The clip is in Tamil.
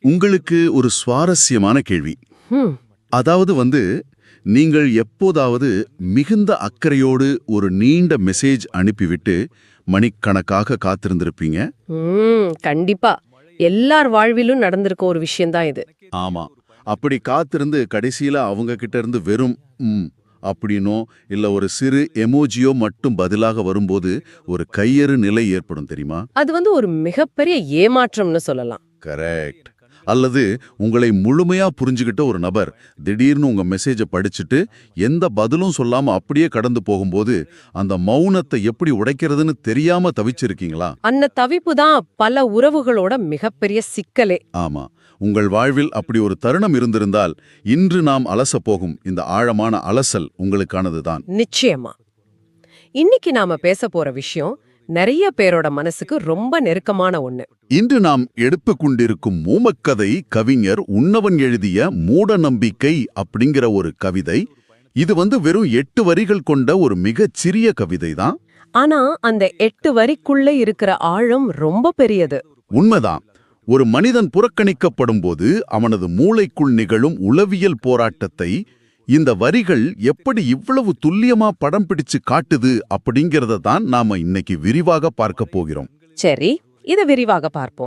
உங்களுக்கு ஒரு சுவாரஸ்யமான கேள்வி. ஹம், அதாவது நீங்கள் எப்போதாவது மிகுந்த அக்கறையோடு ஒரு நீண்ட மெசேஜ் அனுப்பிவிட்டு மணிக்கணக்காக காத்திருந்திருப்பீங்க. கண்டிப்பா. எல்லார் வாழ்விலும் நடந்திருக்க ஒரு விஷயம்தான் இது. ஆமா. அப்படி காத்திருந்து கடைசியில அவங்க கிட்ட இருந்து வெறும் அப்படின்னோ இல்ல ஒரு சிறு எமோஜியோ மட்டும் பதிலாக வரும்போது ஒரு கையறு நிலை ஏற்படும் தெரியுமா? அது ஒரு மிகப்பெரிய ஏமாற்றம்னு சொல்லலாம். கரெக்ட். அல்லது உங்களை முழுமையா புரிஞ்சுகிட்ட ஒரு நபர் திடீர்னு உங்க மெசேஜை படிச்சுட்டு எந்த பதிலும் சொல்லாம அப்படியே கடந்து போகும்போது அந்த மௌனத்தை எப்படி உடைக்கிறதுன்னு தெரியாம தவிச்சிருக்கீங்களா? அந்த தவிப்பு தான் பல உறவுகளோட மிகப்பெரிய சிக்கலே. ஆமா. உங்கள் வாழ்வில் அப்படி ஒரு தருணம் இருந்திருந்தால் இன்று நாம் அலச போகும் இந்த ஆழமான அலசல் உங்களுக்கானதுதான். நிச்சயமா. இன்னைக்கு நாம பேச போற விஷயம் நிறைய பேரோட மனசுக்கு ரொம்ப நெருக்கமான ஒண்ணு. இன்று நாம் எடுத்துக் கொண்டிருக்கும் மூமக்கதை கவிஞர் உன்னவன் எழுதிய மூட நம்பிக்கை அப்படிங்கிற ஒரு கவிதை. இது வெறும் 8 வரிகள் கொண்ட ஒரு மிகச் சிறிய கவிதை தான். ஆனா அந்த 8 வரிக்குள்ள இருக்கிற ஆழம் ரொம்ப பெரியது. உண்மைதான். ஒரு மனிதன் புறக்கணிக்கப்படும் போது அவனது மூளைக்குள் நிகழும் உளவியல் போராட்டத்தை இந்த வரிகள் எப்படி இவ்வளவு துல்லியமா படம் பிடிச்சு காட்டுது அப்படிங்கறத தான் நாம இன்னைக்கு விரிவாக பார்க்க போகிறோம். சரி, இத விரிவாக பார்ப்போம்.